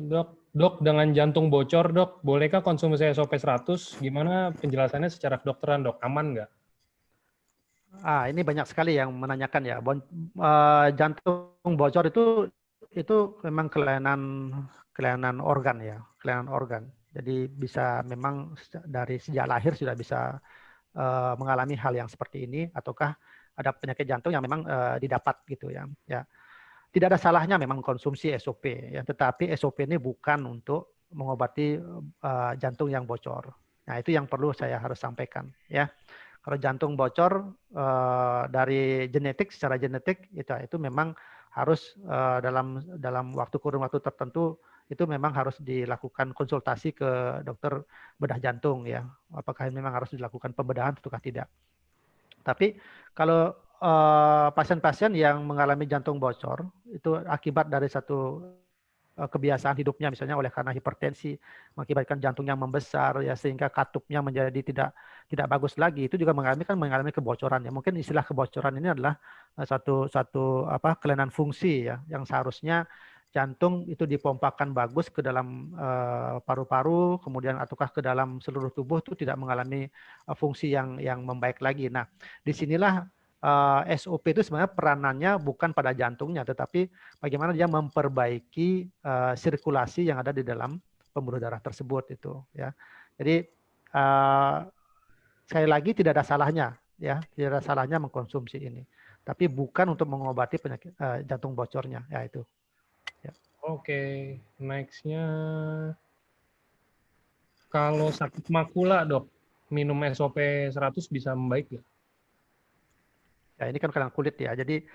Dok, dengan jantung bocor, dok, bolehkah konsumsi SOP 100? Gimana penjelasannya secara kedokteran, dok? Aman nggak? Ini banyak sekali yang menanyakan ya. Jantung bocor itu memang kelainan organ ya, kelainan organ. Jadi bisa memang dari sejak lahir sudah bisa mengalami hal yang seperti ini, ataukah ada penyakit jantung yang memang didapat gitu ya. Ya, tidak ada salahnya memang konsumsi SOP ya, tetapi SOP ini bukan untuk mengobati jantung yang bocor. Nah, itu yang perlu saya harus sampaikan ya. Kalau jantung bocor dari genetik, secara genetik itu memang harus dalam kurun waktu tertentu itu memang harus dilakukan konsultasi ke dokter bedah jantung ya. Apakah memang harus dilakukan pembedahan ataukah tidak. Tapi kalau pasien-pasien yang mengalami jantung bocor itu akibat dari satu kebiasaan hidupnya, misalnya oleh karena hipertensi mengakibatkan jantungnya membesar ya, sehingga katupnya menjadi tidak bagus lagi, itu juga mengalami kebocoran ya. Mungkin istilah kebocoran ini adalah satu kelainan fungsi ya, yang seharusnya jantung itu dipompakan bagus ke dalam paru-paru, kemudian ataukah ke dalam seluruh tubuh, itu tidak mengalami fungsi yang membaik lagi. Nah, disinilah SOP itu sebenarnya peranannya bukan pada jantungnya, tetapi bagaimana dia memperbaiki sirkulasi yang ada di dalam pembuluh darah tersebut itu ya. Jadi sekali lagi tidak ada salahnya ya, tidak ada salahnya mengkonsumsi ini, tapi bukan untuk mengobati penyakit jantung bocornya ya itu. Ya. Oke, next-nya kalau sakit makula, dok, minum SOP 100 bisa membaik nggak? Ya, ini kan kelainan kulit ya. Jadi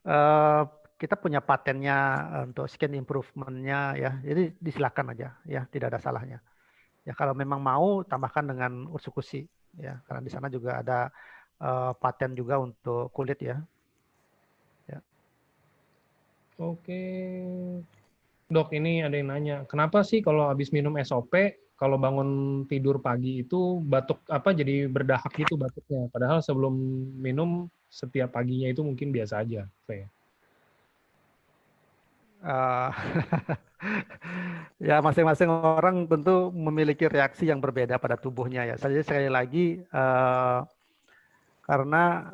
eh, kita punya patennya untuk skin improvement-nya ya. Jadi disilakan aja ya, tidak ada salahnya. Ya, kalau memang mau tambahkan dengan ursukusi ya, karena di sana juga ada paten juga untuk kulit ya. Ya. Oke. Dok, ini ada yang nanya, kenapa sih kalau habis minum SOP, kalau bangun tidur pagi itu batuk apa jadi berdahak gitu batuknya? Padahal sebelum minum setiap paginya itu mungkin biasa aja. Kayak. Eh, ya, masing-masing orang tentu memiliki reaksi yang berbeda pada tubuhnya ya. Jadi sekali lagi karena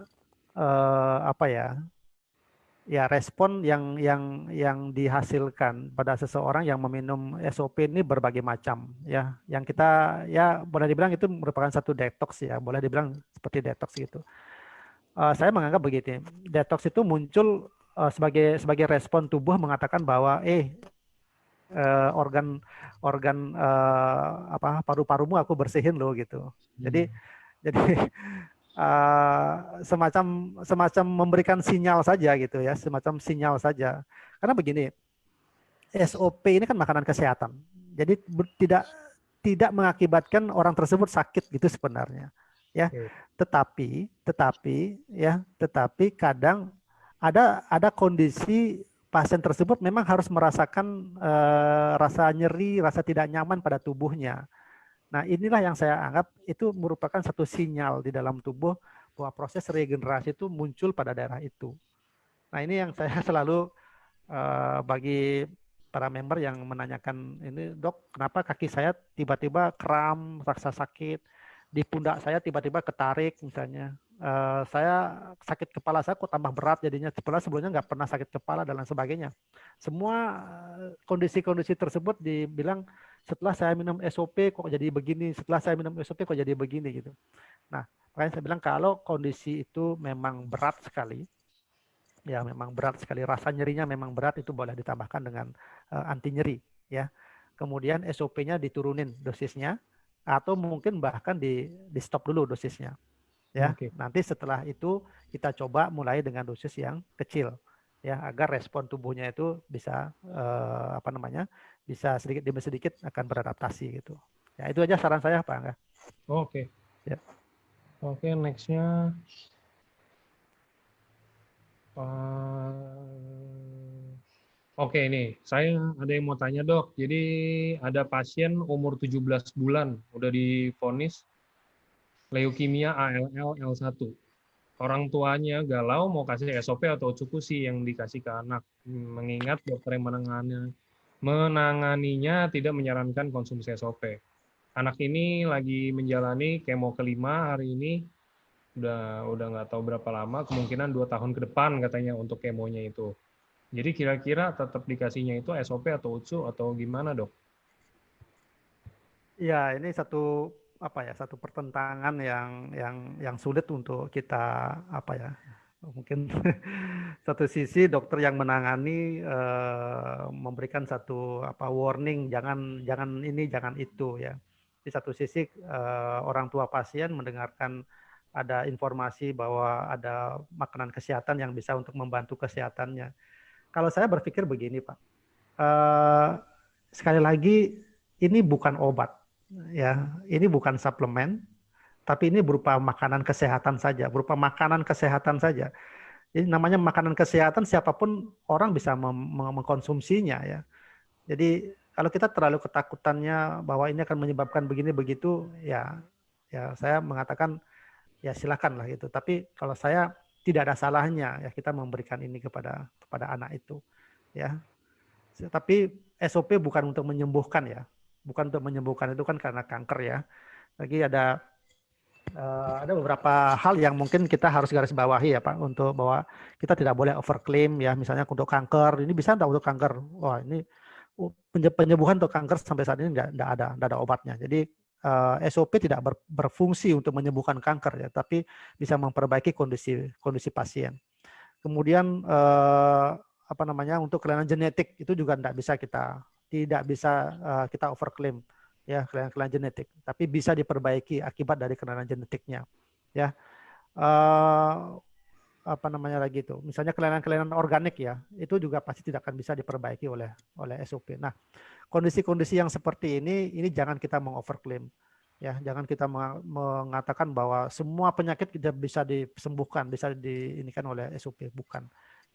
apa ya? Ya, respon yang dihasilkan pada seseorang yang meminum SOP ini berbagai macam ya. Yang kita ya boleh dibilang itu merupakan satu detox ya, boleh dibilang seperti detox gitu. Saya menganggap begitu. Detox itu muncul sebagai respon tubuh mengatakan bahwa organ organ paru-parumu aku bersihin loh gitu. Jadi semacam semacam memberikan sinyal saja gitu ya, semacam sinyal saja. Karena begini, SOP ini kan makanan kesehatan. Jadi tidak tidak mengakibatkan orang tersebut sakit gitu sebenarnya. Ya. Oke. Tetapi kadang ada kondisi pasien tersebut memang harus merasakan rasa nyeri, rasa tidak nyaman pada tubuhnya. Nah, inilah yang saya anggap itu merupakan satu sinyal di dalam tubuh bahwa proses regenerasi itu muncul pada daerah itu. Nah, ini yang saya selalu bagi para member yang menanyakan ini, dok, kenapa kaki saya tiba-tiba kram, rasa sakit, di pundak saya tiba-tiba ketarik misalnya. Saya sakit kepala saya kok tambah berat jadinya, sebelumnya nggak pernah sakit kepala dan lain sebagainya. Semua kondisi-kondisi tersebut dibilang setelah saya minum SOP kok jadi begini, setelah saya minum SOP kok jadi begini gitu. Nah, makanya saya bilang kalau kondisi itu memang berat sekali, ya memang berat sekali, rasa nyerinya memang berat, itu boleh ditambahkan dengan anti nyeri ya. Kemudian SOP-nya diturunin dosisnya atau mungkin bahkan di stop dulu dosisnya ya. Oke. Nanti setelah itu kita coba mulai dengan dosis yang kecil ya, agar respon tubuhnya itu bisa bisa sedikit demi sedikit akan beradaptasi gitu. Ya, itu aja saran saya Pak Angga. Oke. Ya. Oke, next-nya Oke, ini saya ada yang mau tanya, dok. Jadi ada pasien umur 17 bulan udah divonis leukemia ALL L1. Orang tuanya galau mau kasih SOP atau cukusi yang dikasih ke anak. Mengingat dokter yang menangani menanganinya tidak menyarankan konsumsi SOP. Anak ini lagi menjalani kemo kelima hari ini, udah nggak tahu berapa lama, kemungkinan 2 tahun ke depan katanya untuk kemonya itu. Jadi kira-kira tetap dikasihnya itu SOP atau UTSU atau gimana, Dok? Ya, ini satu apa ya, satu pertentangan yang sulit untuk kita apa ya. Mungkin satu sisi dokter yang menangani memberikan satu apa warning, jangan jangan ini, jangan itu ya. Di satu sisi orang tua pasien mendengarkan ada informasi bahwa ada makanan kesehatan yang bisa untuk membantu kesehatannya. Kalau saya berpikir begini, Pak. Eh, Sekali lagi ini bukan obat ya, ini bukan suplemen, tapi ini berupa makanan kesehatan saja, berupa makanan kesehatan saja. Jadi namanya makanan kesehatan siapapun orang bisa mengkonsumsinya ya. Jadi kalau kita terlalu ketakutannya bahwa ini akan menyebabkan begini begitu ya, ya saya mengatakan ya silakan lah gitu. Tapi kalau saya tidak ada salahnya ya kita memberikan ini kepada anak itu ya. Tapi SOP bukan untuk menyembuhkan ya, bukan untuk menyembuhkan, itu kan karena kanker ya. Lagi ada beberapa hal yang mungkin kita harus garis bawahi ya Pak, untuk bahwa kita tidak boleh overclaim ya, misalnya untuk kanker ini bisa enggak untuk kanker, wah ini penyembuhan untuk kanker sampai saat ini enggak ada obatnya. Jadi SOP tidak berfungsi untuk menyembuhkan kanker ya, tapi bisa memperbaiki kondisi pasien. Kemudian apa namanya, untuk kelainan genetik itu juga tidak bisa kita overclaim ya, kelainan genetik, tapi bisa diperbaiki akibat dari kelainan genetiknya ya. Eh, Apa namanya lagi itu, misalnya kelainan-kelainan organik ya, itu juga pasti tidak akan bisa diperbaiki oleh SOP. Nah, kondisi-kondisi yang seperti ini jangan kita mengoverclaim ya, jangan kita mengatakan bahwa semua penyakit tidak bisa disembuhkan, bisa diinikan oleh SOP, bukan.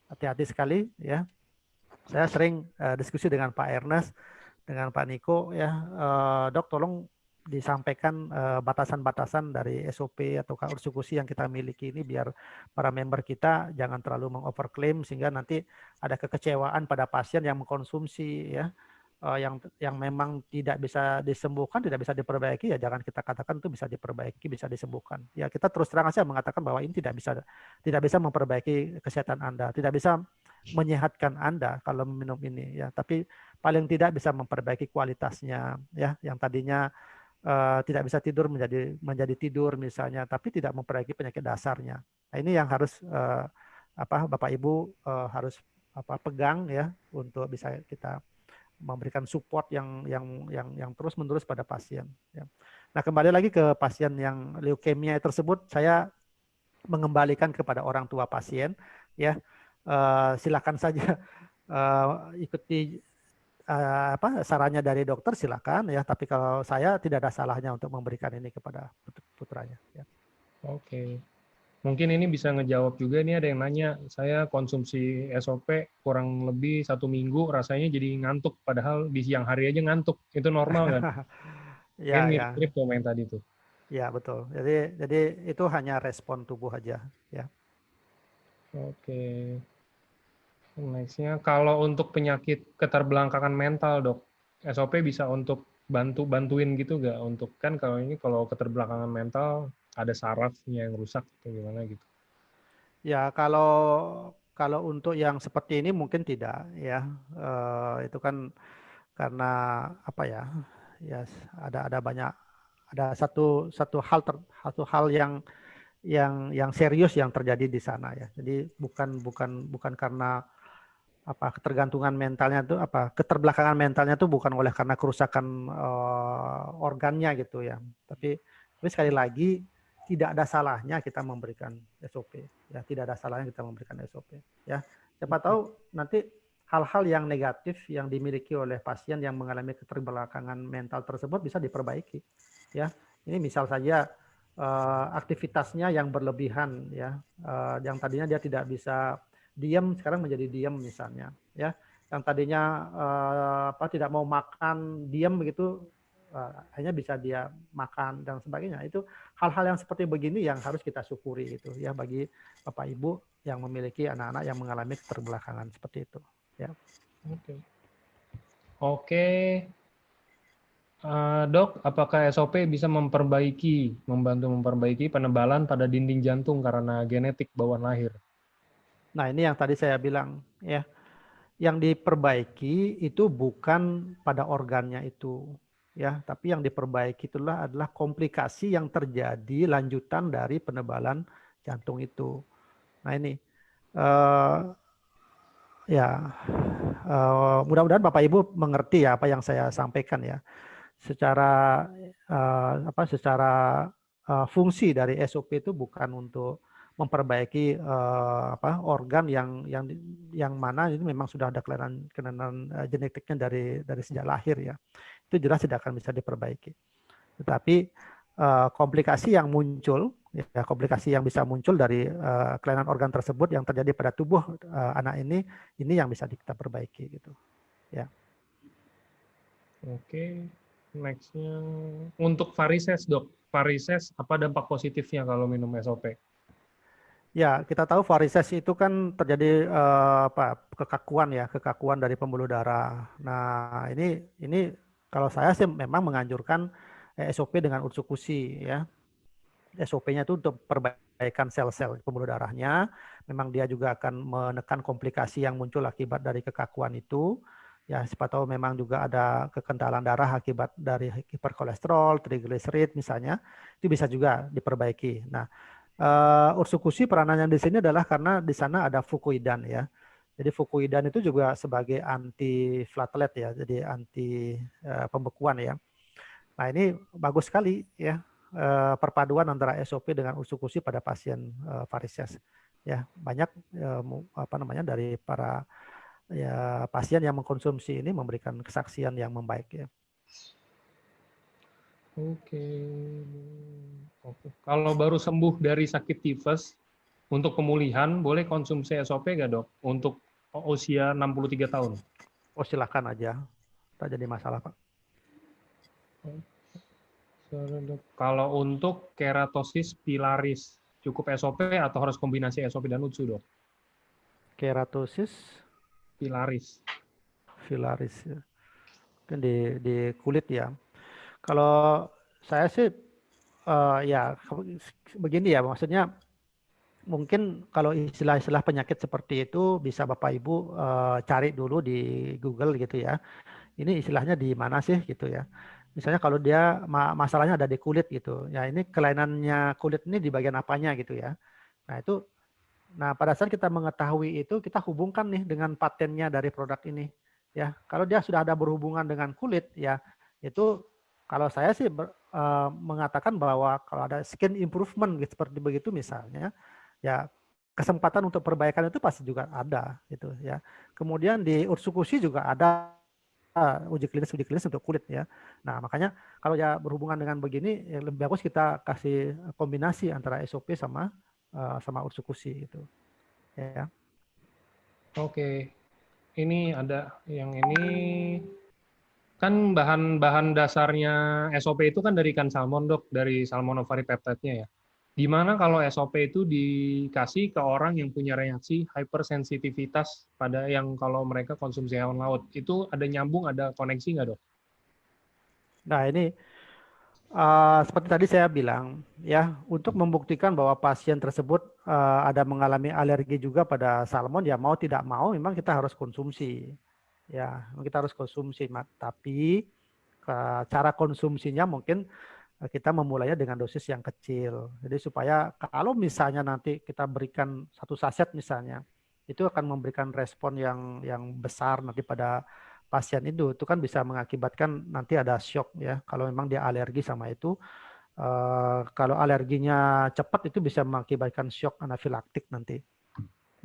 Hati-hati sekali ya. Saya sering diskusi dengan Pak Ernest, dengan Pak Niko ya, Dok tolong disampaikan batasan-batasan dari SOP atau ursikusi yang kita miliki ini biar para member kita jangan terlalu mengoverclaim sehingga nanti ada kekecewaan pada pasien yang mengkonsumsi ya, yang memang tidak bisa disembuhkan, tidak bisa diperbaiki ya jangan kita katakan itu bisa diperbaiki, bisa disembuhkan. Ya kita terus terang saja mengatakan bahwa ini tidak bisa memperbaiki kesehatan Anda, tidak bisa menyehatkan Anda kalau minum ini ya, tapi paling tidak bisa memperbaiki kualitasnya ya, yang tadinya tidak bisa tidur menjadi tidur misalnya, tapi tidak memperbaiki penyakit dasarnya. Nah, ini yang harus Bapak Ibu harus pegang ya, untuk bisa kita memberikan support yang terus menerus pada pasien ya. Nah, kembali lagi ke pasien yang leukemia tersebut, saya mengembalikan kepada orang tua pasien ya. Silakan saja ikuti sarannya dari dokter, silakan ya, tapi kalau saya tidak ada salahnya untuk memberikan ini kepada putranya ya. Oke. Mungkin ini bisa ngejawab juga nih, ada yang nanya, saya konsumsi SOP kurang lebih 1 minggu, rasanya jadi ngantuk, padahal di siang hari aja ngantuk. Itu normal nggak? Mungkin Ya, ya, mirip-mirip tuh main tadi tuh. ya betul. Jadi itu hanya respon tubuh aja ya. Oke. Nextnya, kalau untuk penyakit keterbelakangan mental, Dok, SOP bisa untuk bantuin gitu nggak? Untuk kan kalau ini kalau keterbelakangan mental ada sarafnya yang rusak atau gimana gitu. Ya, kalau untuk yang seperti ini mungkin tidak ya. Itu kan karena apa ya? Ya, ada banyak, ada satu hal yang serius yang terjadi di sana ya. Jadi bukan karena ketergantungan mentalnya itu, keterbelakangan mentalnya itu bukan oleh karena kerusakan organnya gitu ya. Tapi sekali lagi tidak ada salahnya kita memberikan SOP ya, tidak ada salahnya kita memberikan SOP ya. Siapa tahu nanti hal-hal yang negatif yang dimiliki oleh pasien yang mengalami keterbelakangan mental tersebut bisa diperbaiki ya. Ini misal saja aktivitasnya yang berlebihan ya, yang tadinya dia tidak bisa diam sekarang menjadi diam misalnya ya, yang tadinya tidak mau makan diam begitu, hanya bisa dia makan dan sebagainya. Itu hal-hal yang seperti begini yang harus kita syukuri itu ya, bagi Bapak Ibu yang memiliki anak-anak yang mengalami keterbelakangan seperti itu ya. Oke. Oke, Dok, apakah SOP bisa membantu memperbaiki penebalan pada dinding jantung karena genetik bawaan lahir? Nah, ini yang tadi saya bilang ya. Yang diperbaiki itu bukan pada organnya itu ya, tapi yang diperbaiki itulah adalah komplikasi yang terjadi lanjutan dari penebalan jantung itu. Nah, ini eh, ya mudah-mudahan Bapak Ibu mengerti ya apa yang saya sampaikan ya. Secara secara fungsi dari SOP itu bukan untuk memperbaiki organ yang mana ini memang sudah ada kelainan genetiknya dari sejak lahir ya. Itu jelas tidak akan bisa diperbaiki. Tetapi komplikasi yang muncul, ya, komplikasi yang bisa muncul dari kelainan organ tersebut yang terjadi pada tubuh anak ini yang bisa kita perbaiki gitu. Ya. Oke, next-nya untuk varises, Dok. Varises apa dampak positifnya kalau minum SOP? Ya, kita tahu varises itu kan terjadi kekakuan dari pembuluh darah. Nah, ini kalau saya sih memang menganjurkan SOP dengan ursukusi ya. SOP-nya itu untuk perbaikan sel-sel pembuluh darahnya. Memang dia juga akan menekan komplikasi yang muncul akibat dari kekakuan itu. Ya, siapa tahu memang juga ada kekentalan darah akibat dari hiperkolesterol, trigliserid misalnya. Itu bisa juga diperbaiki. Nah, ursukusi peranannya di sini adalah karena di sana ada fucoidan ya. Jadi fucoidan itu juga sebagai anti platelet ya, jadi anti pembekuan ya. Nah, ini bagus sekali ya perpaduan antara SOP dengan ursukusi pada pasien varises. Ya, banyak dari para ya pasien yang mengkonsumsi ini memberikan kesaksian yang membaik ya. Oke. Oke. Kalau baru sembuh dari sakit tifus, untuk pemulihan boleh konsumsi SOP nggak, Dok? Untuk usia 63 tahun. Oh, silakan aja. Tak jadi masalah, Pak. Kalau untuk keratosis pilaris, cukup SOP atau harus kombinasi SOP dan UTSU, Dok? Keratosis Pilaris. pilaris ya. Kan di kulit ya. Kalau saya sih ya begini ya, maksudnya mungkin kalau istilah-istilah penyakit seperti itu bisa Bapak Ibu cari dulu di Google gitu ya. Ini istilahnya di mana sih gitu ya. Misalnya kalau dia masalahnya ada di kulit gitu. Ya ini kelainannya kulit ini di bagian apanya gitu ya. Nah, pada saat kita mengetahui itu kita hubungkan nih dengan patennya dari produk ini. Ya, kalau dia sudah ada berhubungan dengan kulit ya itu kalau saya sih mengatakan bahwa kalau ada skin improvement gitu, seperti begitu misalnya ya kesempatan untuk perbaikan itu pasti juga ada gitu ya. Kemudian di ursukusi juga ada uji klinis untuk kulit ya. Nah, makanya kalau ya berhubungan dengan begini ya lebih bagus kita kasih kombinasi antara SOP sama ursukusi gitu ya. Oke. Ini ada yang ini kan bahan-bahan dasarnya SOP itu kan dari ikan salmon, Dok, dari salmon ovaripeptide-nya ya. Gimana kalau SOP itu dikasih ke orang yang punya reaksi hypersensitivitas pada yang kalau mereka konsumsi hewan laut? Itu ada nyambung, ada koneksi nggak, Dok? Nah, ini seperti tadi saya bilang ya, untuk membuktikan bahwa pasien tersebut ada mengalami alergi juga pada salmon ya mau tidak mau memang kita harus konsumsi. Ya, kita harus konsumsi, tapi cara konsumsinya mungkin kita memulainya dengan dosis yang kecil. Jadi supaya kalau misalnya nanti kita berikan satu saset misalnya, itu akan memberikan respon yang besar nanti pada pasien itu kan bisa mengakibatkan nanti ada shock ya. Kalau memang dia alergi sama itu, kalau alerginya cepat itu bisa mengakibatkan shock anafilaktik nanti.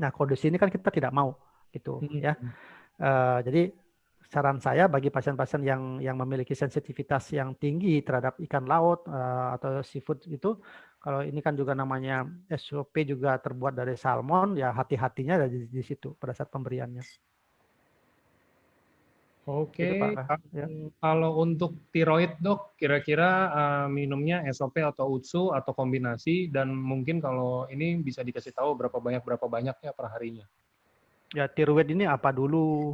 Nah, kondisi ini kan kita tidak mau gitu ya. Jadi saran saya bagi pasien-pasien yang memiliki sensitivitas yang tinggi terhadap ikan laut atau seafood itu, kalau ini kan juga namanya SOP juga terbuat dari salmon, ya hati-hatinya ada di situ pada saat pemberiannya. Itu Oke, Pak. Ya. kalau untuk tiroid, Dok, kira-kira minumnya SOP atau UTSU atau kombinasi, dan mungkin kalau ini bisa dikasih tahu berapa banyaknya per harinya. Ya, tiroid ini apa dulu?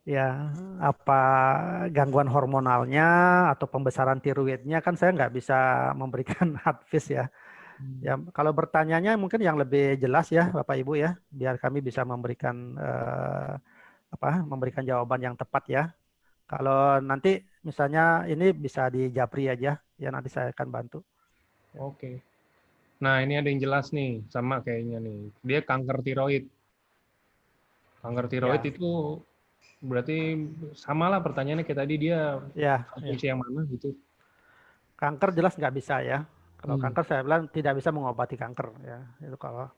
ya apa gangguan hormonalnya atau pembesaran tiroidnya kan saya nggak bisa memberikan advice ya. Ya, kalau bertanyanya mungkin yang lebih jelas ya Bapak Ibu ya, biar kami bisa memberikan memberikan jawaban yang tepat ya. Kalau nanti misalnya ini bisa di Japri aja, ya nanti saya akan bantu. Oke. Nah, ini ada yang jelas nih, sama kayaknya nih. Dia kanker tiroid. Kanker tiroid Ya, itu berarti samalah pertanyaannya kayak tadi, dia ya, ya. fungsi yang mana gitu. Kanker jelas nggak bisa ya. Kalau Hmm. kanker saya bilang tidak bisa mengobati kanker ya. Itu kalau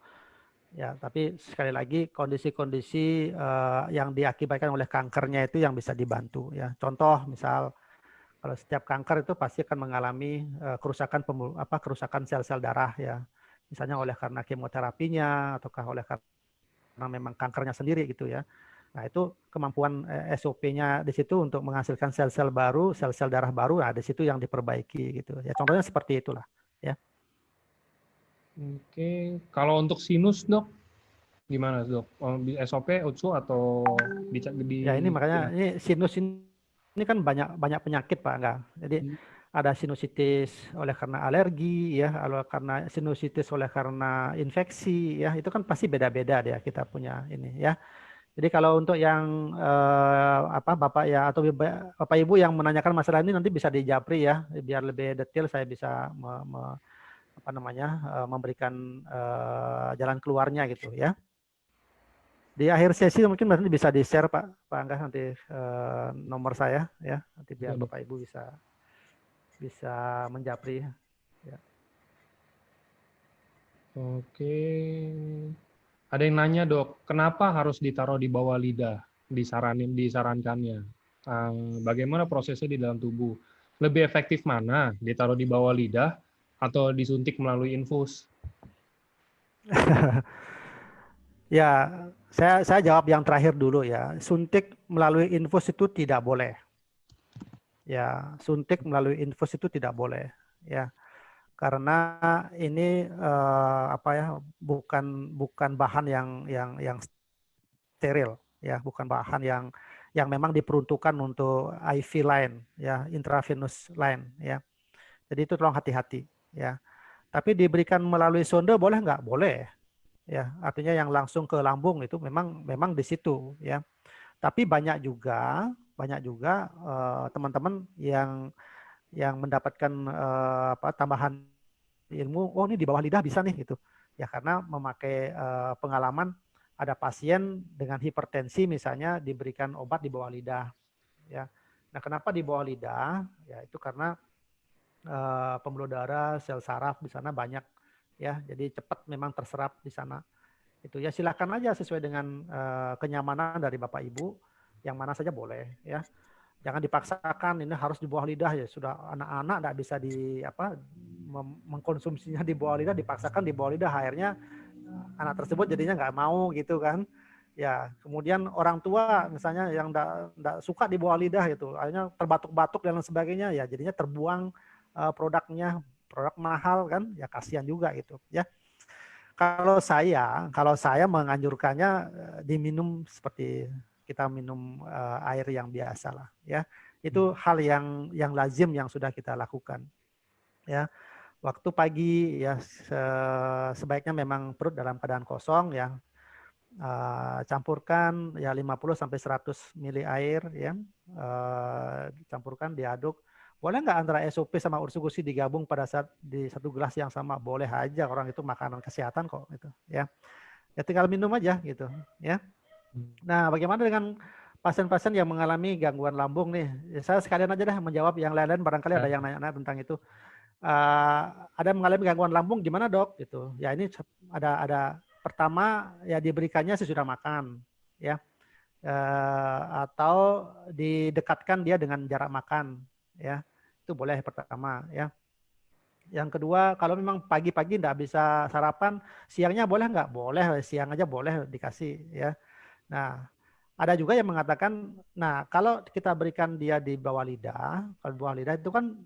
ya, tapi sekali lagi kondisi-kondisi yang diakibatkan oleh kankernya itu yang bisa dibantu ya. Contoh misal kalau setiap kanker itu pasti akan mengalami kerusakan kerusakan sel-sel darah ya. Misalnya oleh karena kemoterapinya ataukah oleh karena memang kankernya sendiri gitu ya. Nah, itu kemampuan SOP-nya di situ untuk menghasilkan sel-sel baru, sel-sel darah baru, nah di situ yang diperbaiki gitu. Ya contohnya seperti itulah ya. Oke. Kalau untuk sinus, Dok, gimana, Dok? SOP, UTSU atau Ya ini ya. makanya ini sinus ini kan banyak banyak penyakit Pak enggak. Jadi Hmm. ada sinusitis oleh karena alergi ya, oleh karena sinusitis oleh karena infeksi ya, itu kan pasti beda-beda ya kita punya ini ya. Jadi kalau untuk yang Bapak ya atau Bapak Ibu yang menanyakan masalah ini nanti bisa di Japri ya, biar lebih detail saya bisa memberikan jalan keluarnya gitu ya. Di akhir sesi mungkin nanti bisa di-share Pak Angga nanti nomor saya ya, nanti Oke, biar Dok. Bapak Ibu bisa bisa menjapri ya. Oke. Ada yang nanya, Dok, kenapa harus ditaruh di bawah lidah? Disarankannya. Bagaimana prosesnya di dalam tubuh? Lebih efektif mana? Ditaruh di bawah lidah atau disuntik melalui infus? Ya, saya jawab yang terakhir dulu ya. Suntik melalui infus itu tidak boleh. Ya, suntik melalui infus itu tidak boleh. Ya, karena ini bukan bukan bahan yang steril ya, bukan bahan yang memang diperuntukkan untuk IV line ya, intravenous line ya. Jadi itu tolong hati-hati ya. Tapi diberikan melalui sonde boleh nggak? Boleh ya. Artinya yang langsung ke lambung itu memang memang di situ ya. Tapi banyak juga teman-teman yang mendapatkan tambahan ilmu, oh ini di bawah lidah bisa nih gitu. Ya karena memakai pengalaman ada pasien dengan hipertensi misalnya diberikan obat di bawah lidah ya. Nah, kenapa di bawah lidah? Ya itu karena pembuluh darah, sel saraf di sana banyak ya. Jadi cepat memang terserap di sana. Itu ya silakan aja sesuai dengan kenyamanan dari Bapak Ibu, yang mana saja boleh ya. Jangan dipaksakan ini harus di bawah lidah ya, sudah anak-anak enggak bisa mengkonsumsinya di bawah lidah, dipaksakan di bawah lidah, akhirnya anak tersebut jadinya nggak mau gitu kan ya. Kemudian orang tua misalnya yang enggak suka di bawah lidah itu akhirnya terbatuk-batuk dan lain sebagainya ya, jadinya terbuang produknya, produk mahal kan ya, kasihan juga gitu ya. Kalau saya menganjurkannya diminum seperti kita minum air yang biasa lah ya. Itu hal yang lazim yang sudah kita lakukan ya. Waktu pagi ya sebaiknya memang perut dalam keadaan kosong ya. Campurkan ya 50 sampai 100 mili air ya. Campurkan, diaduk. Boleh nggak antara SOP sama ursugusi digabung pada saat di satu gelas yang sama? Boleh aja, orang itu makanan kesehatan kok gitu ya. Ya tinggal minum aja gitu ya. Nah, bagaimana dengan pasien-pasien yang mengalami gangguan lambung nih? Ya, saya sekalian aja dah menjawab, yang lain-lain barangkali ada yang nanya-nanya tentang itu. Ada mengalami gangguan lambung gimana dok? Gitu. Ya ini ada pertama ya diberikannya sesudah makan ya. Atau didekatkan dia dengan jarak makan ya. Itu boleh pertama ya. Yang kedua, kalau memang pagi-pagi tidak bisa sarapan, siangnya boleh nggak? Boleh, siang aja boleh dikasih ya. Nah, ada juga yang mengatakan, nah kalau kita berikan dia di bawah lidah, kalau di bawah lidah itu kan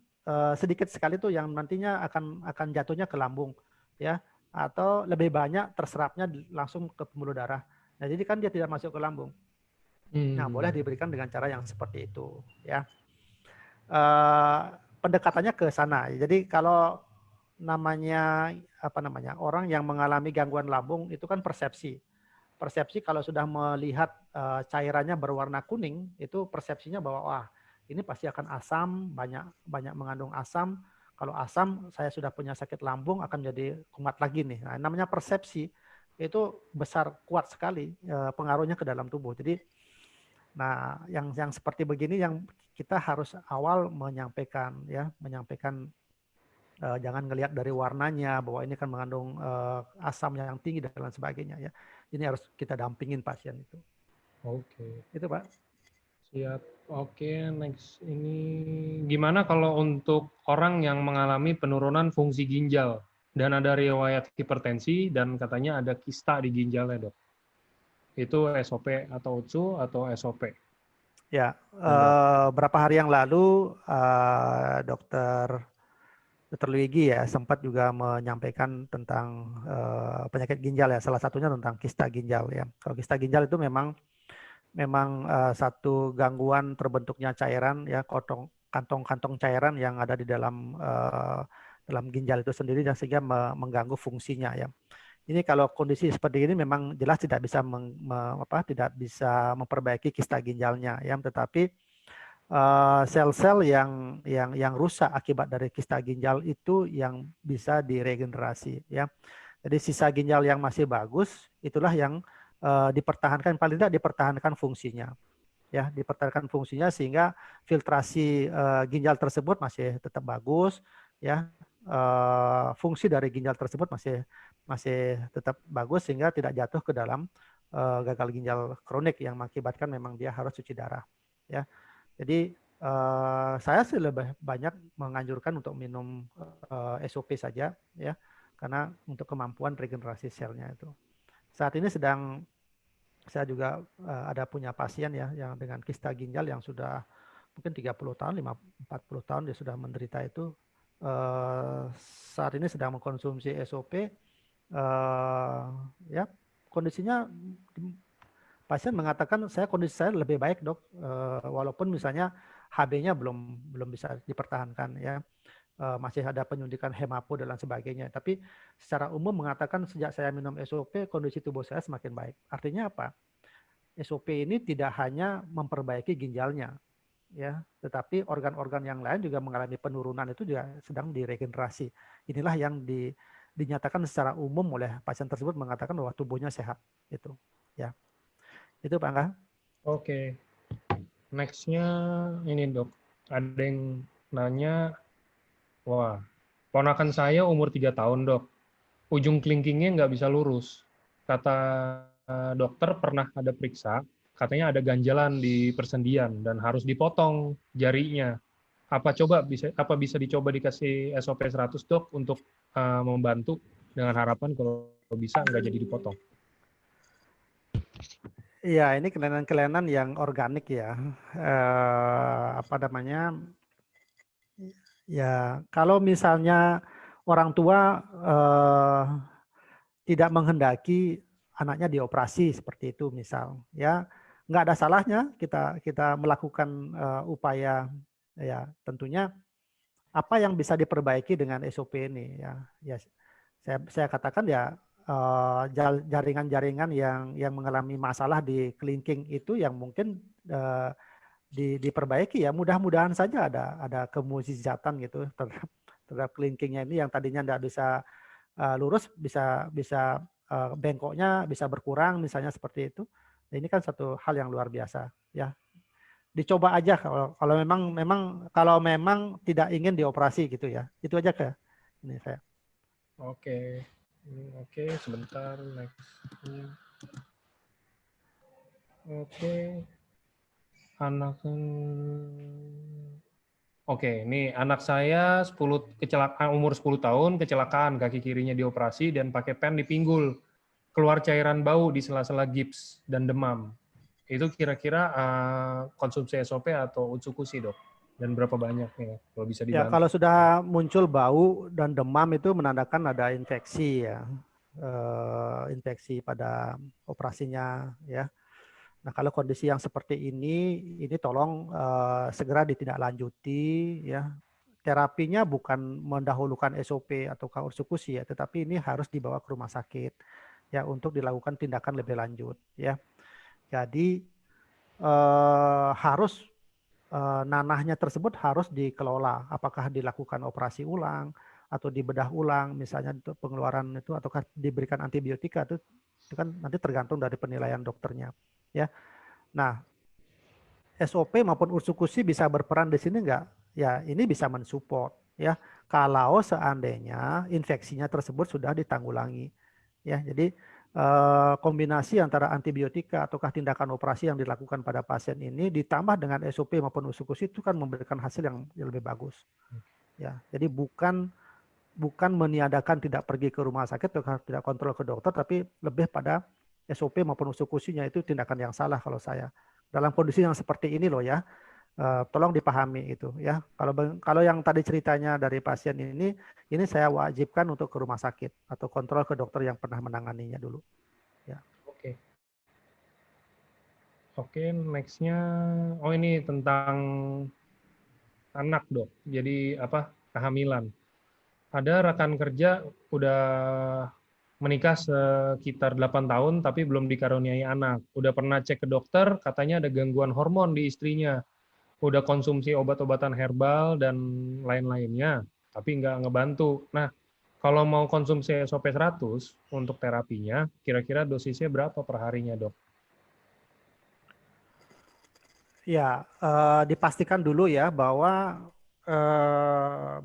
sedikit sekali tuh yang nantinya akan jatuhnya ke lambung, ya, atau lebih banyak terserapnya langsung ke pembuluh darah. Nah, jadi kan dia tidak masuk ke lambung. Nah, boleh Hmm. diberikan dengan cara yang seperti itu, ya. Pendekatannya ke sana. Jadi kalau namanya apa namanya orang yang mengalami gangguan lambung itu kan persepsi. Persepsi kalau sudah melihat cairannya berwarna kuning itu persepsinya bahwa wah ini pasti akan asam, banyak banyak mengandung asam. Kalau asam saya sudah punya sakit lambung akan jadi kumat lagi nih. Nah, namanya persepsi itu besar kuat sekali pengaruhnya ke dalam tubuh. Jadi nah, yang seperti begini yang kita harus awal menyampaikan ya, menyampaikan jangan ngelihat dari warnanya bahwa ini kan mengandung asam yang tinggi dan lain sebagainya ya. Ini harus kita dampingin pasien itu. Oke. Itu Pak. Siap. Oke, next ini gimana kalau untuk orang yang mengalami penurunan fungsi ginjal dan ada riwayat hipertensi dan katanya ada kista di ginjalnya, Dok. Itu SOP atau UTSU atau SOP? Ya, Ada. berapa hari yang lalu dokter Dr. Luigi ya sempat juga menyampaikan tentang penyakit ginjal ya, salah satunya tentang kista ginjal ya. Kalau kista ginjal itu memang satu gangguan terbentuknya cairan ya, kantong-kantong cairan yang ada di dalam dalam ginjal itu sendiri dan sehingga mengganggu fungsinya ya. Ini kalau kondisi seperti ini memang jelas tidak bisa tidak bisa memperbaiki kista ginjalnya ya, tetapi sel-sel yang rusak akibat dari kista ginjal itu yang bisa diregenerasi ya. Jadi sisa ginjal yang masih bagus itulah yang dipertahankan, paling tidak dipertahankan fungsinya ya, dipertahankan fungsinya sehingga filtrasi ginjal tersebut masih tetap bagus ya. Fungsi dari ginjal tersebut masih masih tetap bagus sehingga tidak jatuh ke dalam gagal ginjal kronik yang mengakibatkan memang dia harus cuci darah ya. Jadi saya sih lebih banyak menganjurkan untuk minum SOP saja ya, karena untuk kemampuan regenerasi selnya itu. Saat ini sedang saya juga ada punya pasien ya yang dengan kista ginjal yang sudah mungkin 30 tahun, 40 tahun dia sudah menderita itu. Saat ini sedang mengkonsumsi SOP. Ya, kondisinya pasien mengatakan kondisi saya lebih baik dok, walaupun misalnya HB-nya belum bisa dipertahankan ya, masih ada penyuntikan hemapo dan lain sebagainya. Tapi secara umum mengatakan sejak saya minum SOP kondisi tubuh saya semakin baik. Artinya apa? SOP ini tidak hanya memperbaiki ginjalnya ya, tetapi organ-organ yang lain juga mengalami penurunan itu juga sedang diregenerasi. Inilah yang dinyatakan secara umum oleh pasien tersebut mengatakan bahwa tubuhnya sehat itu ya. Itu Pak Angga. Oke. Next-nya ini, Dok. Ada yang nanya, wah, ponakan saya umur 3 tahun, Dok. Ujung kelingkingnya nggak bisa lurus. Kata dokter pernah ada periksa, katanya ada ganjalan di persendian dan harus dipotong jarinya. Apa bisa dicoba dikasih SOP 100, Dok, untuk membantu dengan harapan kalau bisa nggak jadi dipotong. Iya, ini kelainan-kelainan yang organik ya. Apa namanya? Ya, kalau misalnya orang tua tidak menghendaki anaknya dioperasi seperti itu, misal, ya, nggak ada salahnya kita kita melakukan upaya, ya, tentunya apa yang bisa diperbaiki dengan SOP ini, ya, ya, saya katakan ya jaringan-jaringan yang mengalami masalah di kelingking itu yang mungkin diperbaiki ya, mudah-mudahan saja ada kemukjizatan gitu terhadap kelingkingnya ini yang tadinya tidak bisa lurus bisa bisa bengkoknya bisa berkurang misalnya seperti itu. Nah, ini kan satu hal yang luar biasa ya. Dicoba aja kalau memang tidak ingin dioperasi gitu ya. Itu aja ke ini saya. Oke. Oke, sebentar. Next. Oke. Anak Oke, ini anak saya umur 10 tahun, kecelakaan, kaki kirinya dioperasi dan pakai pen di pinggul. Keluar cairan bau di sela-sela gips dan demam. Itu kira-kira konsumsi SOP atau Utsukushi, Dok? Dan berapa banyak nih, kalau bisa Ya, dibantu? kalau sudah muncul bau dan demam itu menandakan ada infeksi ya. Infeksi pada operasinya ya. Nah, kalau kondisi yang seperti ini tolong segera ditindaklanjuti ya. Terapinya bukan mendahulukan SOP atau ursekusi ya, tetapi ini harus dibawa ke rumah sakit ya untuk dilakukan tindakan lebih lanjut ya. Jadi harus nanahnya tersebut harus dikelola. Apakah dilakukan operasi ulang atau dibedah ulang, misalnya untuk pengeluaran itu, ataukah diberikan antibiotika itu kan nanti tergantung dari penilaian dokternya. Ya, nah SOP maupun ursekusi bisa berperan di sini enggak? Ya, ini bisa mensupport ya. Kalau seandainya infeksinya tersebut sudah ditanggulangi. Ya, jadi kombinasi antara antibiotika ataukah tindakan operasi yang dilakukan pada pasien ini ditambah dengan SOP maupun ursekusi itu kan memberikan hasil yang lebih bagus. Ya, jadi bukan meniadakan tidak pergi ke rumah sakit atau tidak kontrol ke dokter, tapi lebih pada SOP maupun ursekusinya itu tindakan yang salah kalau saya. Dalam kondisi yang seperti ini loh ya, tolong dipahami itu ya. Kalau yang tadi ceritanya dari pasien ini saya wajibkan untuk ke rumah sakit atau kontrol ke dokter yang pernah menanganinya dulu. Ya. Oke. Oke, nextnya, oh ini tentang anak dok. Jadi apa? Kehamilan. Ada rekan kerja udah menikah sekitar 8 tahun tapi belum dikaruniai anak. Udah pernah cek ke dokter, katanya ada gangguan hormon di istrinya. Udah konsumsi obat-obatan herbal dan lain-lainnya, tapi nggak ngebantu. Nah, kalau mau konsumsi SOP 100 untuk terapinya, kira-kira dosisnya berapa per harinya, dok? Ya, dipastikan dulu ya bahwa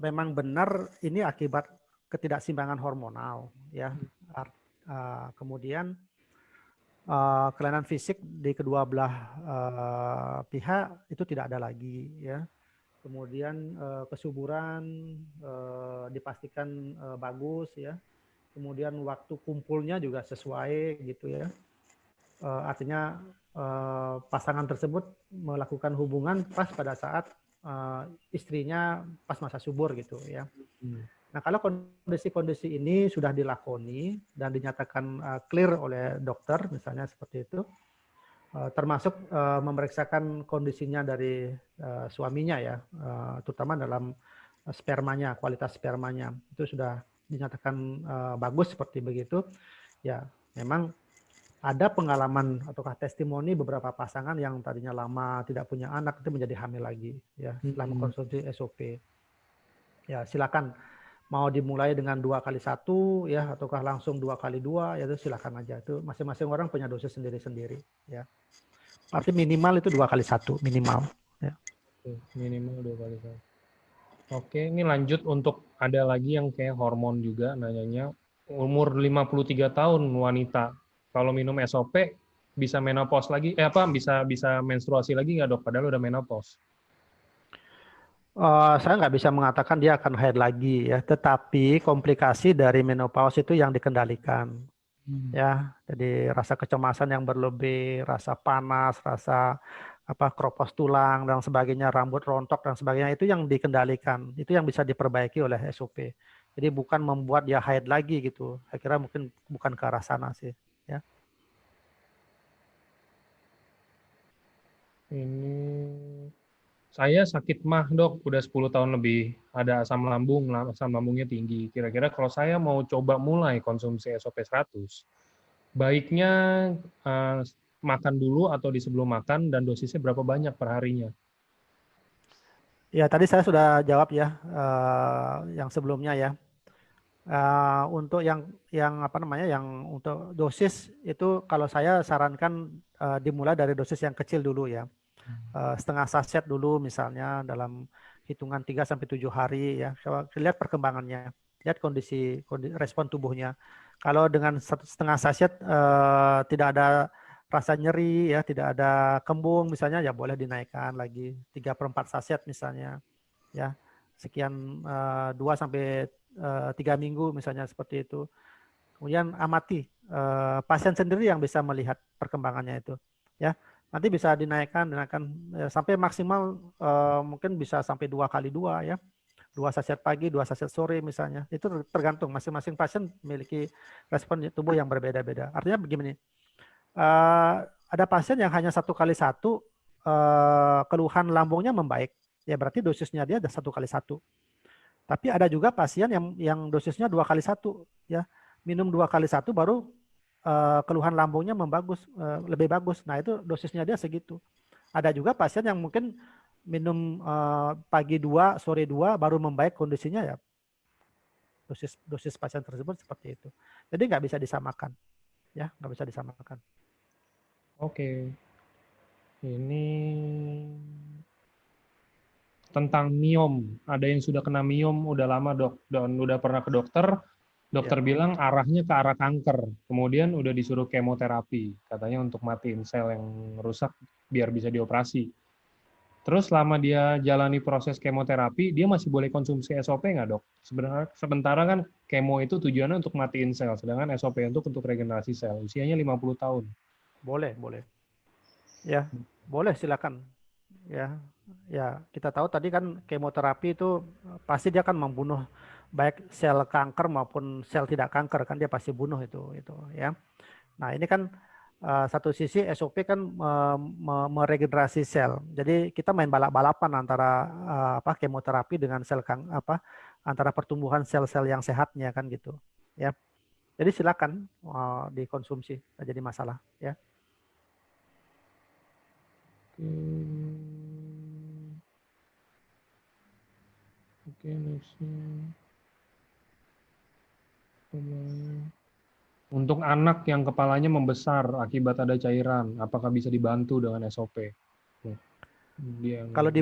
memang benar ini akibat ketidakseimbangan hormonal ya. Kemudian kelainan fisik di kedua belah pihak itu tidak ada lagi ya. Kemudian kesuburan dipastikan bagus ya. Kemudian waktu kumpulnya juga sesuai gitu ya. Artinya pasangan tersebut melakukan hubungan pas pada saat istrinya pas masa subur gitu ya. Nah, kalau kondisi-kondisi ini sudah dilakoni dan dinyatakan clear oleh dokter misalnya seperti itu, termasuk memeriksakan kondisinya dari suaminya ya, terutama dalam spermanya, kualitas spermanya itu sudah dinyatakan bagus seperti begitu, ya memang ada pengalaman ataukah testimoni beberapa pasangan yang tadinya lama tidak punya anak itu menjadi hamil lagi ya setelah mengkonsumsi SOP. Ya silakan mau dimulai dengan 2x1 ya ataukah langsung 2x2 ya itu silakan aja, itu masing-masing orang punya dosis sendiri-sendiri ya. Tapi minimal itu 2x1 minimal ya. Minimal 2x1. Oke, ini lanjut untuk ada lagi yang kayak hormon juga nanyanya. Umur 53 tahun wanita. Kalau minum SOP bisa menopause lagi, bisa menstruasi lagi nggak dok? Padahal udah menopause. Saya nggak bisa mengatakan dia akan haid lagi ya, tetapi komplikasi dari menopause itu yang dikendalikan. Ya, jadi rasa kecemasan yang berlebih, rasa panas, rasa kropos tulang dan sebagainya, rambut rontok dan sebagainya itu yang dikendalikan, itu yang bisa diperbaiki oleh SOP. Jadi bukan membuat dia haid lagi gitu. Saya kira mungkin bukan ke arah sana sih. Ya. Ini saya sakit mah dok, udah 10 tahun lebih, ada asam lambungnya tinggi. Kira-kira kalau saya mau coba mulai konsumsi SOP 100, baiknya makan dulu atau di sebelum makan dan dosisnya berapa banyak per harinya? Ya tadi saya sudah jawab ya yang sebelumnya ya. Untuk yang untuk dosis itu kalau saya sarankan dimulai dari dosis yang kecil dulu ya. Setengah saset dulu misalnya dalam hitungan 3-7 hari ya. Lihat perkembangannya, lihat kondisi respon tubuhnya. Kalau dengan setengah saset tidak ada rasa nyeri ya, tidak ada kembung misalnya ya boleh dinaikkan lagi 3/4 saset misalnya ya. Sekian 2-3 minggu misalnya seperti itu. Kemudian amati pasien sendiri yang bisa melihat perkembangannya itu ya. Nanti bisa dinaikkan sampai maksimal mungkin bisa sampai 2x2 ya. 2 saset pagi, 2 saset sore misalnya. Itu tergantung masing-masing pasien memiliki respon tubuh yang berbeda-beda. Artinya begini, ada pasien yang hanya 1x1 keluhan lambungnya membaik, ya berarti dosisnya dia ada 1x1. Tapi ada juga pasien yang dosisnya 2x1, ya minum 2x1 baru keluhan lambungnya lebih bagus. Nah itu dosisnya dia segitu. Ada juga pasien yang mungkin minum pagi 2, sore 2 baru membaik kondisinya, ya dosis pasien tersebut seperti itu. Jadi nggak bisa disamakan, ya nggak bisa disamakan. Oke, ini tentang miom. Ada yang sudah kena miom udah lama dok, dan udah pernah ke dokter. Dokter Ya. bilang arahnya ke arah kanker. Kemudian udah disuruh kemoterapi, katanya untuk matiin sel yang rusak biar bisa dioperasi. Terus selama dia jalani proses kemoterapi, dia masih boleh konsumsi SOP nggak dok? Sebenarnya sementara kan kemo itu tujuannya untuk matiin sel, sedangkan SOP untuk regenerasi sel. Usianya 50 tahun. Boleh, boleh. Ya, boleh silakan. Ya, ya kita tahu tadi kan kemoterapi itu pasti dia akan membunuh baik sel kanker maupun sel tidak kanker, kan dia pasti bunuh itu ya. Nah ini kan satu sisi SOP kan meregenerasi sel. Jadi kita main balap-balapan antara kemoterapi dengan antara pertumbuhan sel-sel yang sehatnya kan gitu. Ya. Jadi silakan dikonsumsi, tidak jadi masalah ya. Oke, nextnya. Untuk anak yang kepalanya membesar akibat ada cairan, apakah bisa dibantu dengan SOP? Kalau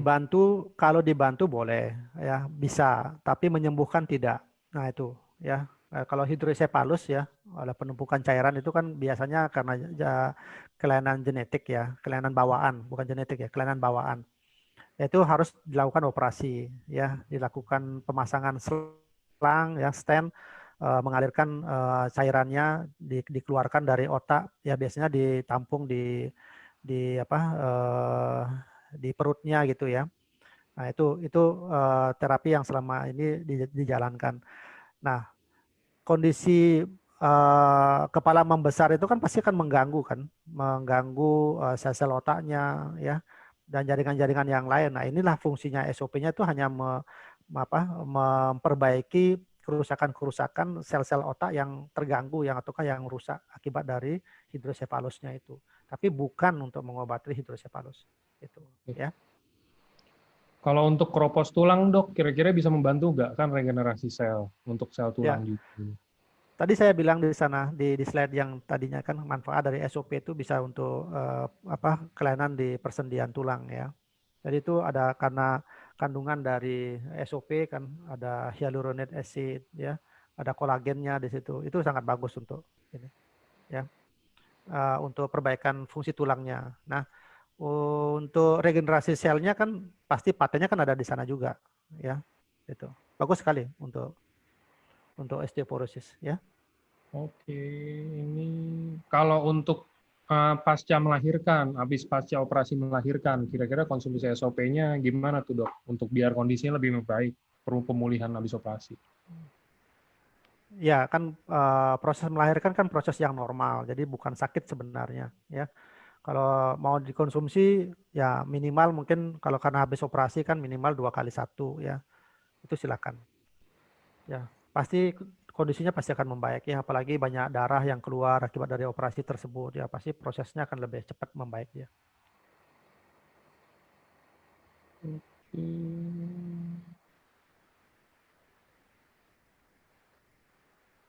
dibantu boleh ya, bisa, tapi menyembuhkan tidak. Nah itu ya. Kalau hidrosepalus ya, oleh penumpukan cairan itu kan biasanya karena kelainan genetik ya, kelainan bawaan, bukan genetik ya, kelainan bawaan. Itu harus dilakukan operasi ya, dilakukan pemasangan selang ya, stent, mengalirkan cairannya dikeluarkan dari otak ya, biasanya ditampung di perutnya gitu ya. Nah, itu terapi yang selama ini dijalankan. Nah, kondisi kepala membesar itu kan pasti akan mengganggu sel-sel otaknya ya, dan jaringan-jaringan yang lain. Nah, inilah fungsinya SOP-nya itu hanya memperbaiki kerusakan-kerusakan sel-sel otak yang terganggu ataukah yang rusak akibat dari hidrosefalusnya itu. Tapi bukan untuk mengobati hidrosefalus itu ya. Kalau untuk keropos tulang dok, kira-kira bisa membantu nggak kan regenerasi sel untuk sel tulang Ya, juga? tadi saya bilang di sana di slide yang tadinya kan manfaat dari SOP itu bisa untuk kelainan di persendian tulang ya. Jadi itu ada karena kandungan dari SOP kan ada hyaluronic acid ya, ada kolagennya di situ. Itu sangat bagus untuk ini ya, untuk perbaikan fungsi tulangnya. Nah, untuk regenerasi selnya kan pasti patentnya kan ada di sana juga ya. Itu bagus sekali untuk osteoporosis ya. Oke, ini kalau untuk pasca melahirkan, habis pasca operasi melahirkan, kira-kira konsumsi SOP-nya gimana tuh dok? Untuk biar kondisinya lebih baik, perlu pemulihan habis operasi. Ya kan proses melahirkan kan proses yang normal, jadi bukan sakit sebenarnya ya. Kalau mau dikonsumsi ya minimal mungkin kalau karena habis operasi kan minimal 2x1 ya, itu silakan. Ya pasti kondisinya pasti akan membaik ya, apalagi banyak darah yang keluar akibat dari operasi tersebut ya, pasti prosesnya akan lebih cepat membaik ya.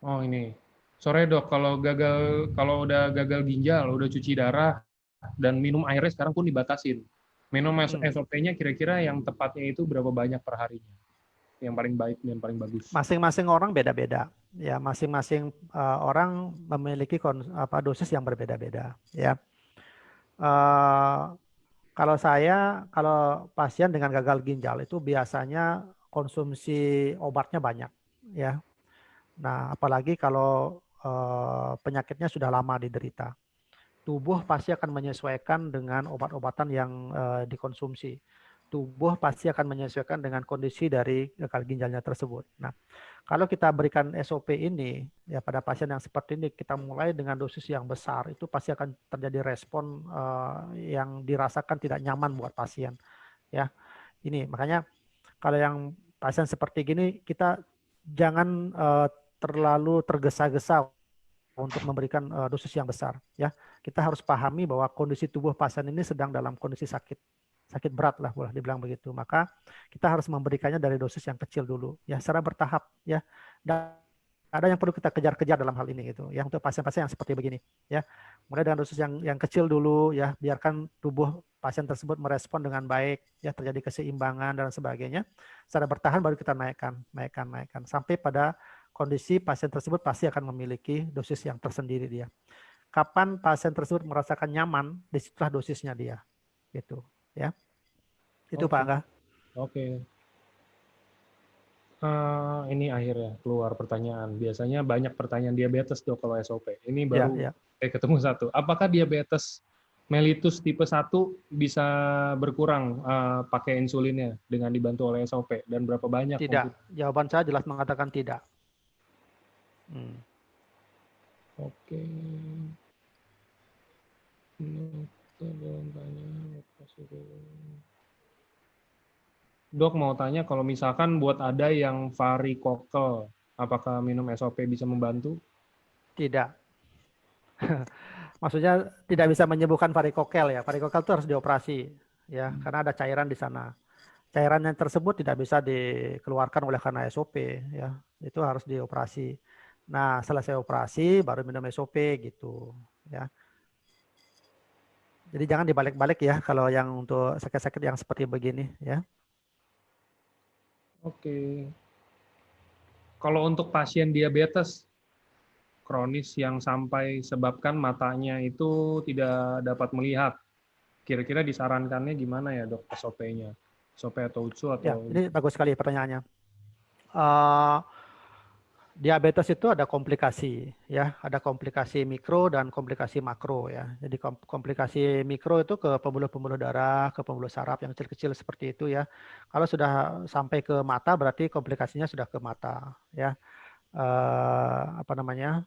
Oh ini, sore dok, kalau udah gagal ginjal, udah cuci darah, dan minum airnya sekarang pun dibatasin. Minum SOP-nya kira-kira yang tepatnya itu berapa banyak per harinya? Yang paling baik dan paling bagus. Masing-masing orang beda-beda ya, masing-masing orang memiliki dosis yang berbeda-beda ya. Kalau pasien dengan gagal ginjal itu biasanya konsumsi obatnya banyak ya. Nah, apalagi kalau penyakitnya sudah lama diderita. Tubuh pasti akan menyesuaikan dengan obat-obatan yang dikonsumsi. tubuh pasti akan menyesuaikan dengan kondisi dari gagal ginjalnya tersebut. Nah, kalau kita berikan SOP ini ya pada pasien yang seperti ini, kita mulai dengan dosis yang besar, itu pasti akan terjadi respon yang dirasakan tidak nyaman buat pasien. Ya, ini makanya kalau yang pasien seperti gini, kita jangan terlalu tergesa-gesa untuk memberikan dosis yang besar. Ya, kita harus pahami bahwa kondisi tubuh pasien ini sedang dalam kondisi sakit berat lah, boleh dibilang begitu. Maka kita harus memberikannya dari dosis yang kecil dulu, ya, secara bertahap, ya. Dan ada yang perlu kita kejar-kejar dalam hal ini gitu, ya, untuk pasien-pasien yang seperti begini, ya. Mulai dengan dosis yang kecil dulu, ya, biarkan tubuh pasien tersebut merespon dengan baik, ya, terjadi keseimbangan dan sebagainya. Secara bertahan baru kita naikkan sampai pada kondisi pasien tersebut pasti akan memiliki dosis yang tersendiri dia. Kapan pasien tersebut merasakan nyaman, disitulah dosisnya dia, gitu, ya. Itu Pak Oke. Angga. Oke. Ini akhirnya keluar pertanyaan. Biasanya banyak pertanyaan diabetes dok kalau SOP. Ini Ya, baru ya. ketemu satu. Apakah diabetes mellitus tipe 1 bisa berkurang pakai insulinnya dengan dibantu oleh SOP? Dan berapa banyak Tidak. mungkin? Jawaban saya jelas mengatakan tidak. Oke. Dok mau tanya kalau misalkan buat ada yang varikokel, apakah minum SOP bisa membantu? Tidak. Maksudnya tidak bisa menyembuhkan varikokel ya. Varikokel itu harus dioperasi ya, karena ada cairan di sana. Cairan yang tersebut tidak bisa dikeluarkan oleh karena SOP ya. Itu harus dioperasi. Nah, selesai operasi baru minum SOP gitu ya. Jadi jangan dibalik-balik ya kalau yang untuk sakit-sakit yang seperti begini ya. Oke. Kalau untuk pasien diabetes kronis yang sampai sebabkan matanya itu tidak dapat melihat, kira-kira disarankannya gimana ya dok SOP-nya? SOP atau UTSU Ya, atau... ini bagus sekali pertanyaannya. Uh, Diabetes itu ada komplikasi ya, ada komplikasi mikro dan komplikasi makro ya. Jadi komplikasi mikro itu ke pembuluh-pembuluh darah, ke pembuluh saraf yang kecil-kecil seperti itu ya. Kalau sudah sampai ke mata berarti komplikasinya sudah ke mata ya. Apa namanya?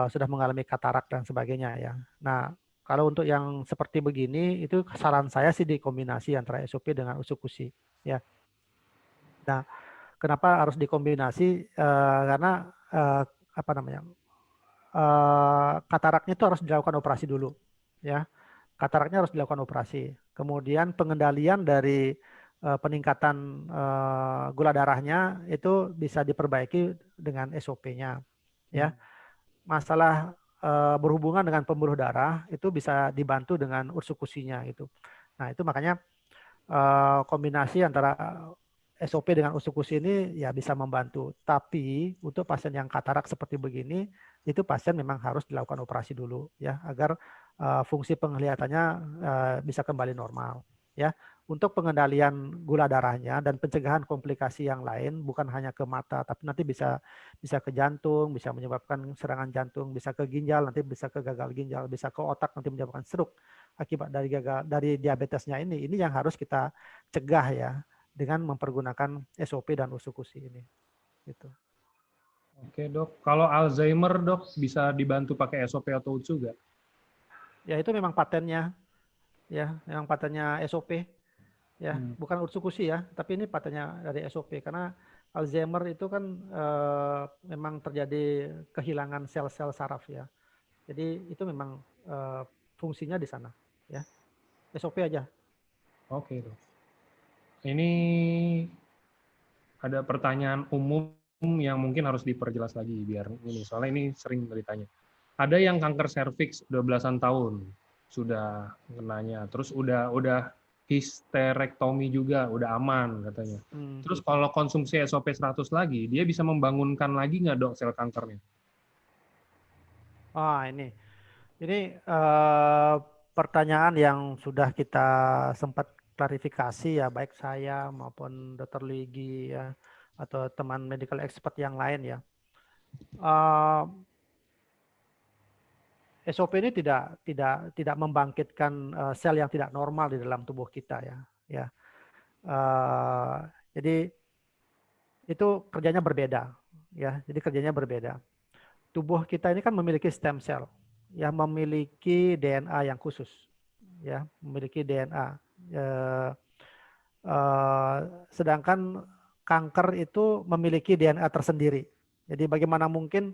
Sudah mengalami katarak dan sebagainya ya. Nah, kalau untuk yang seperti begini itu saran saya sih dikombinasi antara SOP dengan usukusi ya. Nah, kenapa harus dikombinasi? Karena apa namanya? Kataraknya itu harus dilakukan operasi dulu, ya. Kataraknya harus dilakukan operasi. Kemudian pengendalian dari peningkatan gula darahnya itu bisa diperbaiki dengan SOP-nya, ya. Masalah berhubungan dengan pembuluh darah itu bisa dibantu dengan ursikusinya gitu. Nah, itu makanya kombinasi antara SOP dengan usukusi ini ya bisa membantu. Tapi untuk pasien yang katarak seperti begini, itu pasien memang harus dilakukan operasi dulu ya agar fungsi penglihatannya bisa kembali normal. Ya, untuk pengendalian gula darahnya dan pencegahan komplikasi yang lain bukan hanya ke mata, tapi nanti bisa ke jantung, bisa menyebabkan serangan jantung, bisa ke ginjal, nanti bisa ke gagal ginjal, bisa ke otak, nanti menyebabkan stroke akibat dari diabetesnya ini. Ini yang harus kita cegah ya dengan mempergunakan SOP dan usukusi ini. Gitu. Oke dok, kalau Alzheimer dok bisa dibantu pakai SOP atau UTSU nggak? Ya itu memang patennya ya, memang patennya SOP ya, bukan usukusi ya, tapi ini patennya dari SOP karena Alzheimer itu kan memang terjadi kehilangan sel-sel saraf ya. Jadi itu memang fungsinya di sana ya. SOP aja. Oke dok. Ini ada pertanyaan umum yang mungkin harus diperjelas lagi biar ini soalnya ini sering ditanya. Ada yang kanker serviks udah belasan tahun sudah kenanya, terus udah histerektomi juga udah aman katanya. Terus kalau konsumsi SOP 100 lagi, dia bisa membangunkan lagi nggak dok sel kankernya? Ini pertanyaan yang sudah kita sempat klarifikasi ya, baik saya maupun Dr. Ligi ya, atau teman medical expert yang lain ya. SOP ini tidak membangkitkan sel yang tidak normal di dalam tubuh kita ya. ya. Jadi itu kerjanya berbeda, ya. Jadi kerjanya berbeda. Tubuh kita ini kan memiliki stem cell, yang memiliki DNA yang khusus, ya, memiliki DNA. Eh, Sedangkan kanker itu memiliki DNA tersendiri. Jadi bagaimana mungkin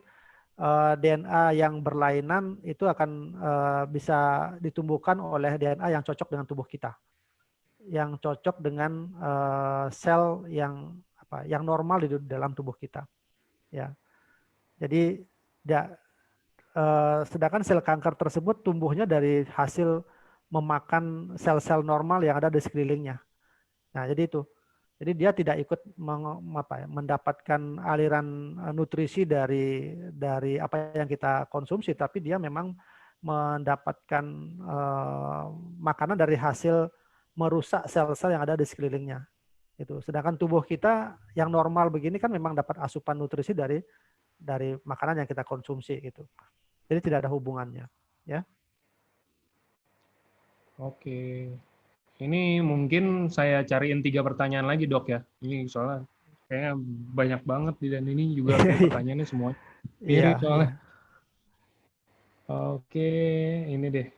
DNA yang berlainan itu akan bisa ditumbuhkan oleh DNA yang cocok dengan tubuh kita, yang cocok dengan sel yang yang normal di dalam tubuh kita, ya. Jadi sedangkan sel kanker tersebut tumbuhnya dari hasil memakan sel-sel normal yang ada di sekelilingnya. Nah, jadi itu. Jadi dia tidak ikut mendapatkan aliran nutrisi dari apa yang kita konsumsi, tapi dia memang mendapatkan makanan dari hasil merusak sel-sel yang ada di sekelilingnya. Itu. Sedangkan tubuh kita yang normal begini kan memang dapat asupan nutrisi dari makanan yang kita konsumsi gitu. Jadi tidak ada hubungannya, ya. Oke. Ini mungkin saya cariin 3 pertanyaan lagi, Dok, ya. Ini soalnya kayaknya banyak banget dan ini juga kayak pertanyaannya semua Iya, mirip iya. soalnya. Oke, ini deh.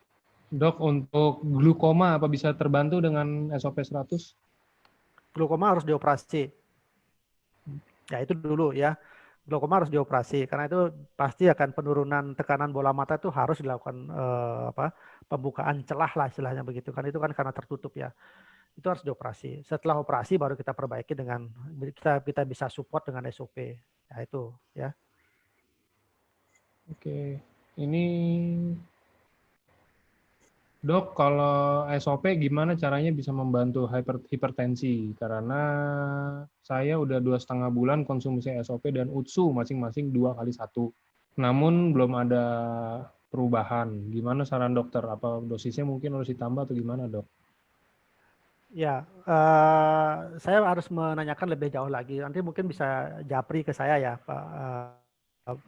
Dok, untuk glukoma apa bisa terbantu dengan SOP 100? Glaukoma harus dioperasi. Ya itu dulu ya. Glaukoma harus dioperasi karena itu pasti akan penurunan tekanan bola mata itu harus dilakukan pembukaan celah lah istilahnya begitu kan, itu kan karena tertutup ya. Itu harus dioperasi. Setelah operasi baru kita perbaiki dengan kita bisa support dengan SOP. Ya itu ya. Oke. Ini Dok, kalau SOP gimana caranya bisa membantu hipertensi? Karena saya udah 2,5 bulan konsumsi SOP dan UTSU masing-masing 2 kali 1. Namun belum ada perubahan. Gimana saran dokter? Apa dosisnya mungkin harus ditambah atau gimana, Dok? Ya, saya harus menanyakan lebih jauh lagi. Nanti mungkin bisa japri ke saya ya, Pak,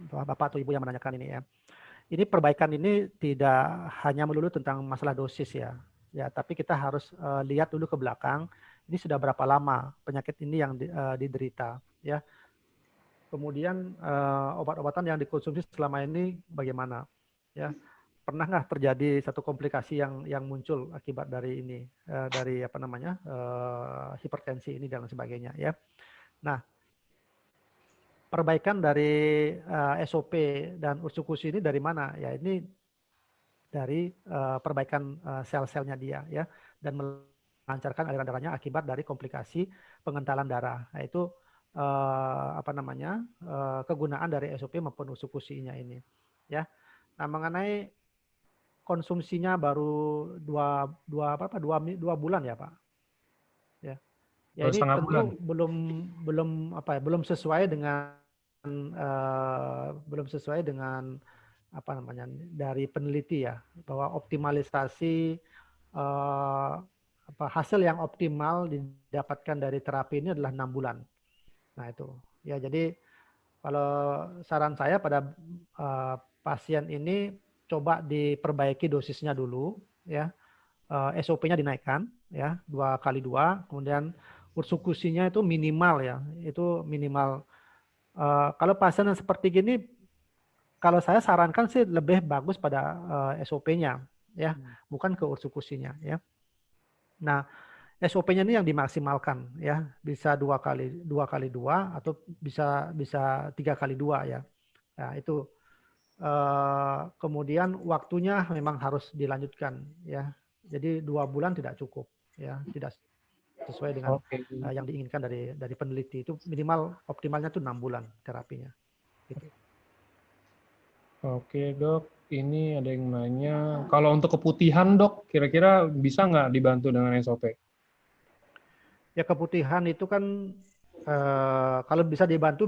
Bapak atau Ibu yang menanyakan ini ya. Ini perbaikan ini tidak hanya melulu tentang masalah dosis ya. Ya, tapi kita harus lihat dulu ke belakang. Ini sudah berapa lama penyakit ini yang diderita ya. Kemudian obat-obatan yang dikonsumsi selama ini bagaimana ya. Pernah nggak terjadi satu komplikasi yang muncul akibat dari ini, dari apa namanya hipertensi ini dan sebagainya ya. Nah, perbaikan dari SOP dan ursikusi ini dari mana? Ya ini dari perbaikan sel-selnya dia ya, dan melancarkan aliran darahnya akibat dari komplikasi pengentalan darah. Nah, itu apa namanya kegunaan dari SOP maupun ursikusinya ini ya. Nah, mengenai konsumsinya baru dua bulan ya Pak. Ya, ya Dua ini setengah bulan. tentu belum sesuai dengan apa namanya dari peneliti ya, bahwa optimalisasi hasil yang optimal didapatkan dari terapi ini adalah 6 bulan. Nah itu ya, jadi kalau saran saya pada pasien ini coba diperbaiki dosisnya dulu ya, SOP-nya dinaikkan ya 2 kali 2, kemudian ursikusinya itu minimal ya, itu minimal. Kalau pasien yang seperti gini, kalau saya sarankan sih lebih bagus pada SOP-nya ya, bukan ke ursikusinya ya. Nah, SOP-nya ini yang dimaksimalkan ya, bisa 2 kali 2 atau bisa bisa 3 kali 2 ya. Nah, itu kemudian waktunya memang harus dilanjutkan ya. Jadi 2 bulan tidak cukup ya, tidak sesuai dengan Oke. yang diinginkan dari peneliti. Itu minimal optimalnya itu 6 bulan terapinya. Gitu. Oke, Dok. Ini ada yang nanya, kalau untuk keputihan, Dok, kira-kira bisa nggak dibantu dengan SOP? Ya keputihan itu kan kalau bisa dibantu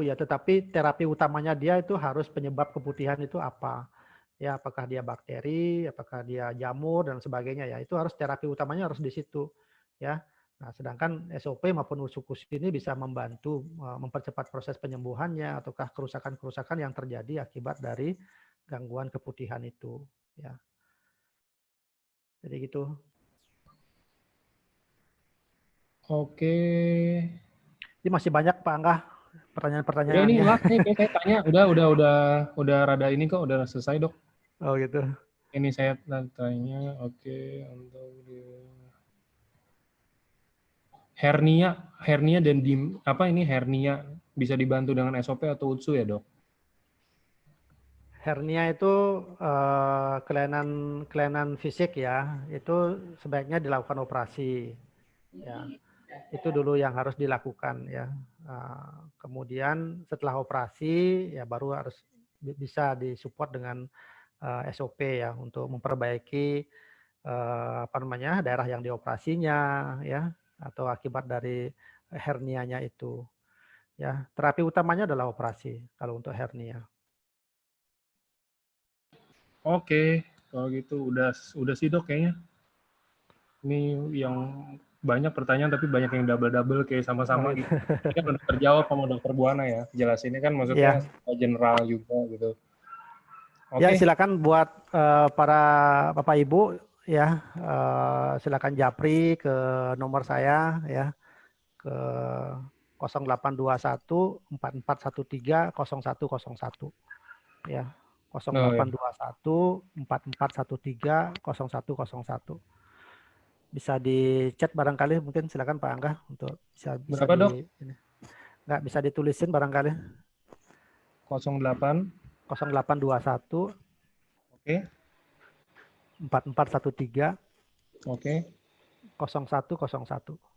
ya, tetapi terapi utamanya dia itu harus penyebab keputihan itu apa. Ya, apakah dia bakteri, apakah dia jamur dan sebagainya ya. Itu harus terapi utamanya harus di situ ya. Nah, sedangkan SOP maupun usukus ini bisa membantu mempercepat proses penyembuhannya ataukah kerusakan-kerusakan yang terjadi akibat dari gangguan keputihan itu ya. Jadi gitu. Oke. Ini masih banyak Pak Angga Udah ini pertanyaan-pertanyaannya. last nih, kayak saya tanya. Udah rada ini kok, udah selesai dok. Oh gitu. Ini saya tanya, oke, untuk hernia, hernia dan apa ini hernia bisa dibantu dengan SOP atau UTSU ya dok? Hernia itu kelainan kelainan fisik ya. Itu sebaiknya dilakukan operasi. Ya, itu dulu yang harus dilakukan ya. Kemudian setelah operasi ya baru harus bisa disupport dengan SOP ya untuk memperbaiki apa namanya daerah yang dioperasinya ya atau akibat dari hernianya itu ya. Terapi utamanya adalah operasi kalau untuk hernia. Oke, kalau gitu udah sih dok kayaknya. Ini yang banyak pertanyaan tapi banyak yang double-double kayak Oh, sama-sama gitu. gitu. Ini kan udah terjawab sama dokter Buana ya. Jelas ini kan maksudnya Ya, general juga gitu. ya Oke, silakan buat para Bapak Ibu ya silakan japri ke nomor saya ya ke 0821 4413 0101 ya oh, ya. 0821 4413 0101 bisa di chat barangkali mungkin silakan Pak Angga untuk bisa Berapa dok? di ini. Nggak bisa ditulisin barangkali 08, 0821 oke, 4413 oke. 0101